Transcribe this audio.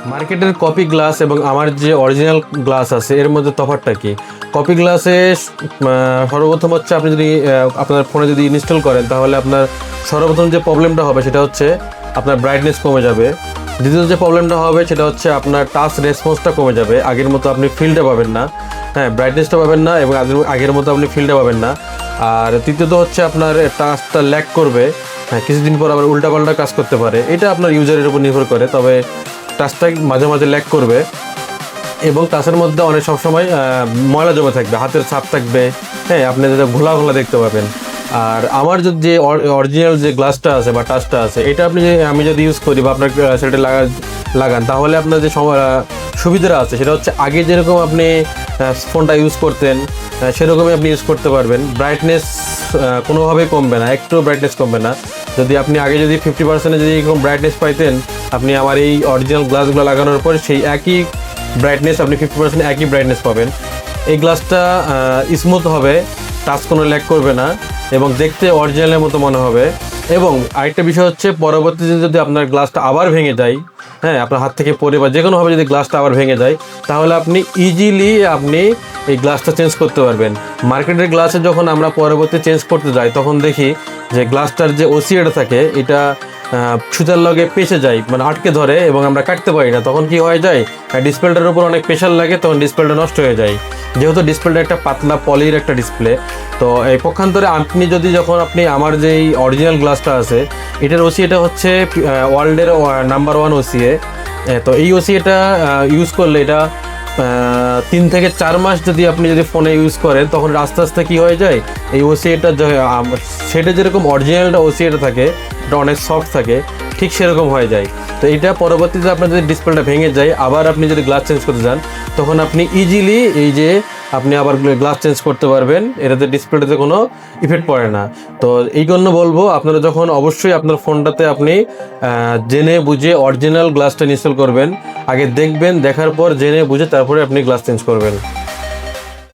মার্কেটের copy glass এবং আমার যে অরিজিনাল গ্লাস আছে এর মধ্যে তফাৎটা কি? কপি গ্লাসে সর্বপ্রথম হচ্ছে আপনি যদি আপনার ফোনে যদি ইনস্টল করেন তাহলে আপনার সর্বপ্রথম যে প্রবলেমটা হবে সেটা হচ্ছে আপনার ব্রাইটনেস কমে যাবে। দ্বিতীয় যে প্রবলেমটা হবে সেটা হচ্ছে আপনার টাচ রেসপন্সটা কমে যাবে, আগের মতো আপনি ফিলটা পাবেন না। হ্যাঁ, ব্রাইটনেসটা পাবেন না এবং আগের মতো আপনি ফিলটা পাবেন না। আর তৃতীয়ত হচ্ছে আপনার টাচটা ল্যাগ করবে। হ্যাঁ, কিছুদিন পর আবার উল্টাপাল্টা কাজ করতে পারে, এটা আপনার ইউজারের উপর নির্ভর করে। তবে টাচটা মাঝে মাঝে ল্যাগ করবে এবং টাচের মধ্যে অনেক সবসময় ময়লা জমে থাকবে, হাতের ছাপ থাকবে। হ্যাঁ, আপনি যেটা ঘোলা ঘোলা দেখতে পাবেন। আর আমার যে অরিজিনাল যে গ্লাসটা আছে বা টাচটা আছে, এটা আমি যদি ইউজ করি বা আপনার সেটা লাগান তাহলে আপনার যে সুবিধাটা আছে সেটা হচ্ছে আগে যেরকম আপনি ফোনটা ইউজ করতেন সেরকমই আপনি ইউজ করতে পারবেন। ব্রাইটনেস কোনোভাবেই কমবে না, একটু ব্রাইটনেস কমবে না। যদি আপনি আগে যদি 50% যদি এরকম ব্রাইটনেস পাইতেন, আপনি আমার এই অরিজিনাল গ্লাসগুলো লাগানোর পর সেই একই ব্রাইটনেস আপনি 50% একই ব্রাইটনেস পাবেন। এই গ্লাসটা স্মুথ হবে, টাচ কোনো ল্যাগ করবে না এবং দেখতে অরিজিনালের মতো মনে হবে। এবং আরেকটা বিষয় হচ্ছে পরবর্তীতে যদি আপনার গ্লাসটা আবার ভেঙে যায়, হ্যাঁ, আপনার হাত থেকে পড়ে বা যে কোনোভাবে যদি গ্লাসটা আবার ভেঙে যায়, তাহলে আপনি ইজিলি এই গ্লাসটা চেঞ্জ করতে পারবেন। মার্কেটের গ্লাসে যখন আমরা পরবর্তী চেঞ্জ করতে যাই তখন দেখি যে গ্লাসটার যে ওসিএটা থাকে এটা সুতার লগে পেঁচে যায়, মানে আটকে ধরে এবং আমরা কাটতে পারি না। তখন কি হয়ে যায়, ডিসপ্লেটার উপর অনেক প্রেশার লাগে, তখন ডিসপ্লেটা নষ্ট হয়ে যায়। যেহেতু ডিসপ্লেটা একটা পাতলা পলির একটা ডিসপ্লে, তো এই পক্ষান্তরে যখন আপনি আমার যেই অরিজিনাল গ্লাসটা আছে এটার ওসিএটা হচ্ছে ওয়ার্ল্ডের নাম্বার 1 ওসিএ। তো এই ওসিএটা ইউজ করলে এটা 3 থেকে 4 মাস আপনি যদি ফোনে ইউজ করেন তখন আস্তে আস্তে কী হয়ে যায়, এই ওসিএটা সেটা যেরকম অরিজিনালটা ওসিএটা থাকে এটা অনেক সফট থাকে, ঠিক সেরকম হয়ে যায়। তো এটা পরবর্তীতে আপনার যদি ডিসপ্লেটা ভেঙে যায় আবার আপনি যদি গ্লাস চেঞ্জ করতে যান তখন আপনি ইজিলি আপনি আবার গ্লাস চেঞ্জ করতে পারবেন, এটাতে ডিসপ্লেটাতে কোনো ইফেক্ট পড়ে না। তো এই জন্য বলবো আপনারা যখন অবশ্যই আপনার ফোনটাতে আপনি জেনে বুঝে অরিজিনাল গ্লাসটা ইনস্টল করবেন। আগে দেখবেন, দেখার পর জেনে বুঝে তারপরে আপনি গ্লাস চেঞ্জ করবেন।